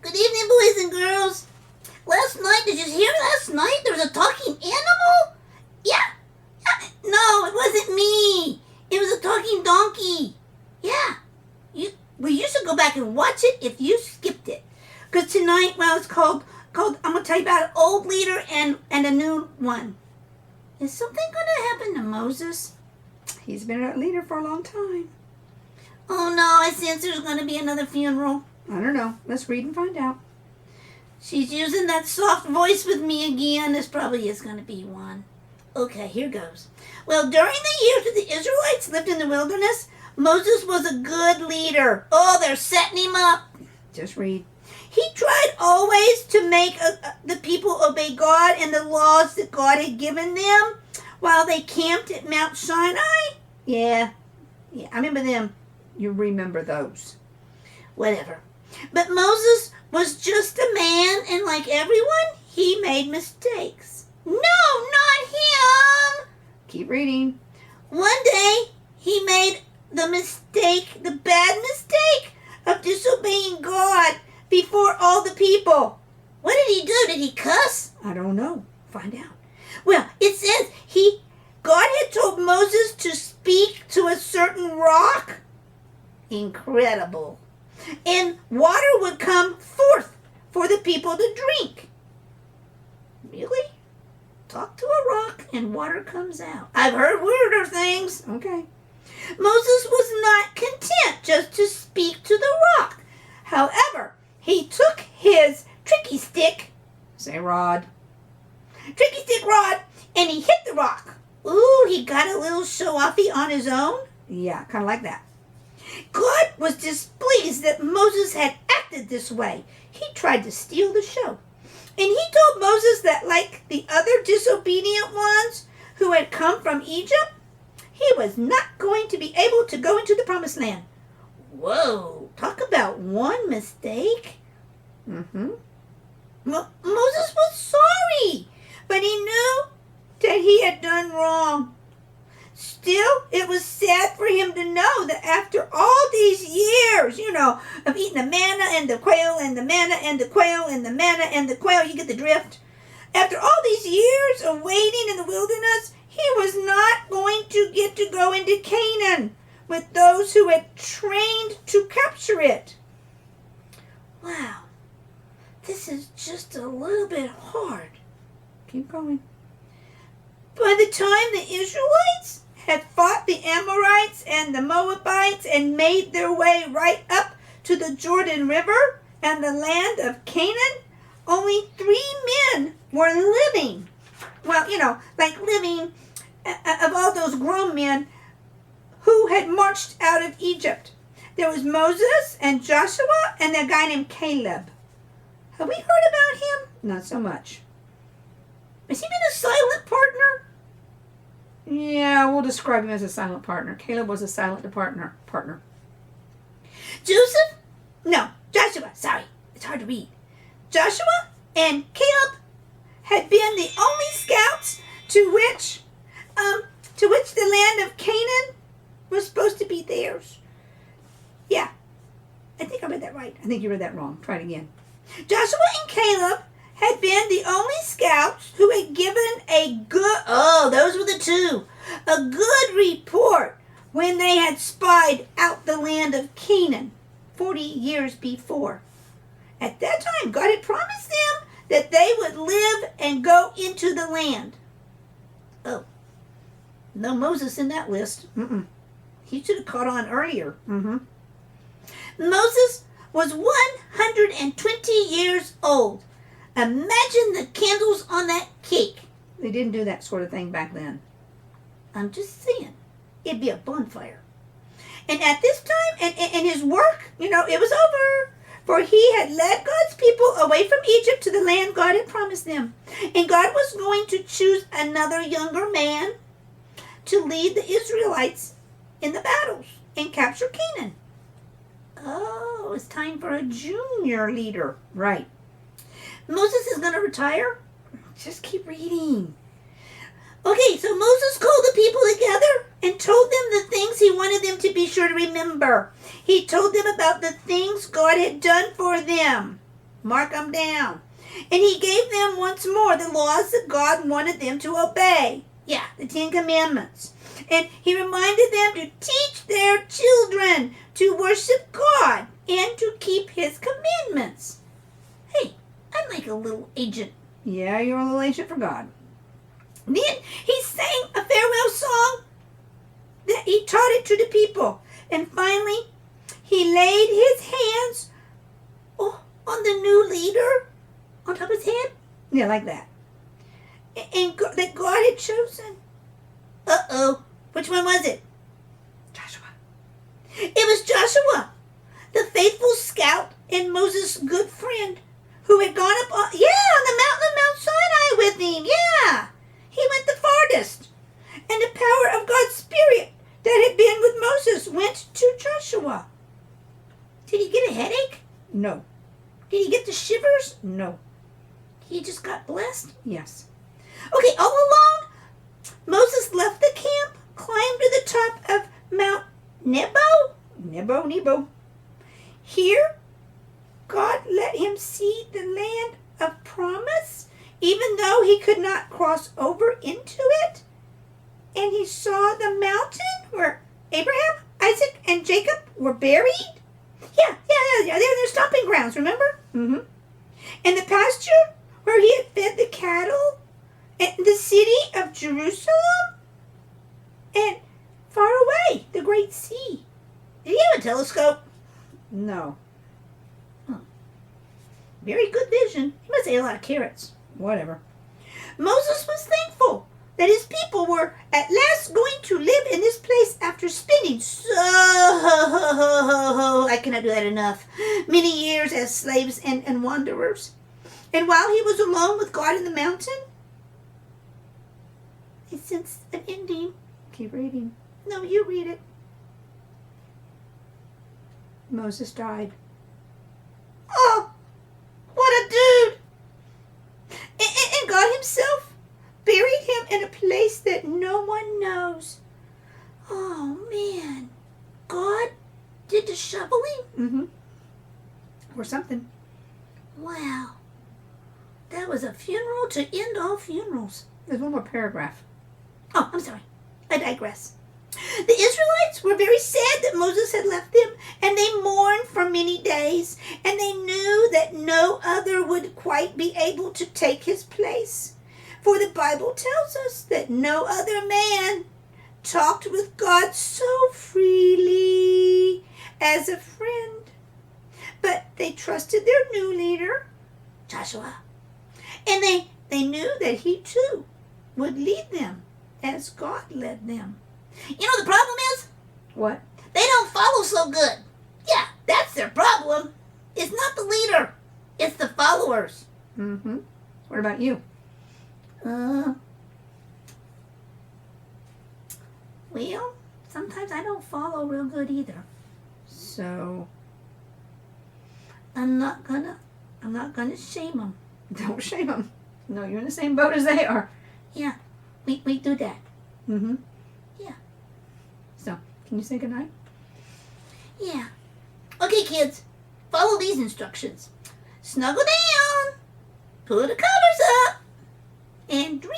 Good evening, boys and girls. Last night, did you hear last night? There was a talking animal? Yeah. No, it wasn't me. It was a talking donkey. Yeah. You should go back and watch it if you skipped it. Because tonight, it's called, I'm going to tell you about an old leader and a new one. Is something going to happen to Moses? He's been a leader for a long time. Oh no, I sense there's going to be another funeral. I don't know. Let's read and find out. She's using that soft voice with me again. This probably is going to be one. Okay, here goes. Well, during the years that the Israelites lived in the wilderness, Moses was a good leader. Oh, they're setting him up. Just read. He tried always to make the people obey God and the laws that God had given them while they camped at Mount Sinai. Yeah, I remember them. You remember those. Whatever. But Moses was just a man, and like everyone, he made mistakes. No, not him! Keep reading. One day, he made the bad mistake of disobeying God before all the people. What did he do? Did he cuss? I don't know. Find out. Well, it says God had told Moses to speak to a certain rock. Incredible. And water would come forth for the people to drink. Really? Talk to a rock and water comes out. I've heard weirder things. Okay. Moses was not content just to speak to the rock. However, he took his tricky stick, Say rod. tricky stick rod, and he hit the rock. Ooh, he got a little show-offy on his own. Yeah, kind of like that. God was displeased that Moses had acted this way. He tried to steal the show. And he told Moses that like the other disobedient ones who had come from Egypt, he was not going to be able to go into the promised land. Whoa, talk about one mistake. Mm-hmm. Moses was sorry, but he knew that he had done wrong. Still, it was sad for him to know that after all these years, of eating the manna and the quail and the manna and the quail and the manna and the quail, you get the drift. After all these years of waiting in the wilderness, he was not going to get to go into Canaan with those who had trained to capture it. Wow, this is just a little bit hard. Keep going. By the time the Israelites had fought the Amorites and the Moabites and made their way right up to the Jordan River and the land of Canaan, only 3 men were living. Well, living of all those grown men who had marched out of Egypt. There was Moses and Joshua and a guy named Caleb. Have we heard about him? Not so much. Has he been a silent partner? Yeah, we'll describe him as a silent partner. Caleb was a silent partner. Joshua, sorry, it's hard to read. Joshua and Caleb had been the only scouts to which the land of Canaan was supposed to be theirs. Yeah, I think I read that right. I think you read that wrong. Try it again. Joshua and Caleb had been the only scouts who had given those were the two, a good report when they had spied out the land of Canaan 40 years before. At that time, God had promised them that they would live and go into the land. Oh, no Moses in that list. He should have caught on earlier. Moses was 120 years old. Imagine the candles on that cake. They didn't do that sort of thing back then. I'm just saying, it'd be a bonfire. And at this time, and his work, it was over. For he had led God's people away from Egypt to the land God had promised them. And God was going to choose another younger man to lead the Israelites in the battles and capture Canaan. Oh, it's time for a junior leader. Right. Moses is going to retire? Just keep reading. Okay, so Moses called the people together and told them the things he wanted them to be sure to remember. He told them about the things God had done for them. Mark them down. And he gave them once more the laws that God wanted them to obey. Yeah, the 10 Commandments. And he reminded them to teach their children to worship God and to keep his commandments. Hey, I'm like a little agent. Yeah, you're a little agent for God. Then he sang a farewell song that he taught it to the people. And finally, he laid his hands on the new leader on top of his head. Yeah, like that. And that God had chosen. Uh-oh. Which one was it? Joshua. It was Joshua, the faithful scout and Moses' good friend, who had gone up on the mountain of Mount Sinai with him. Yeah. He went the farthest. And the power of God's Spirit that had been with Moses went to Joshua. Did he get a headache? No. Did he get the shivers? No. He just got blessed? Yes. Okay, all alone, Moses left the camp, climbed to the top of Mount Nebo. Here, God let him see the land of promise, even though he could not cross over into it. And he saw the mountain where Abraham, Isaac, and Jacob were buried. Yeah. They're their stomping grounds, remember? Mm-hmm. And the pasture where he had fed the cattle, and the city of Jerusalem, and far away, the great sea. Did he have a telescope? No. Very good vision. He must have a lot of carrots. Whatever. Moses was thankful that his people were at last going to live in this place after spending I cannot do that enough, many years as slaves and wanderers. And while he was alone with God in the mountain, he sensed an ending. Keep reading. No, you read it. Moses died. Oh, what a dude! And God himself buried him in a place that no one knows. Oh, man. God did the shoveling? Mm-hmm. Or something. Wow. That was a funeral to end all funerals. There's one more paragraph. Oh, I'm sorry. I digress. The Israelites were very sad that Moses had left them, and they mourned for many days, and they knew that no other would quite be able to take his place. For the Bible tells us that no other man talked with God so freely as a friend. But they trusted their new leader, Joshua, and they knew that he too would lead them as God led them. You know the problem is? What? They don't follow so good. Yeah, that's their problem. It's not the leader. It's the followers. Mm-hmm. What about you? Well, sometimes I don't follow real good either. So, I'm not gonna shame them. don't shame them. No, you're in the same boat as they are. Yeah, we do that. Mm-hmm. Yeah. So, can you say goodnight? Yeah. Okay, kids, follow these instructions. Snuggle down, pull the covers up, and dream.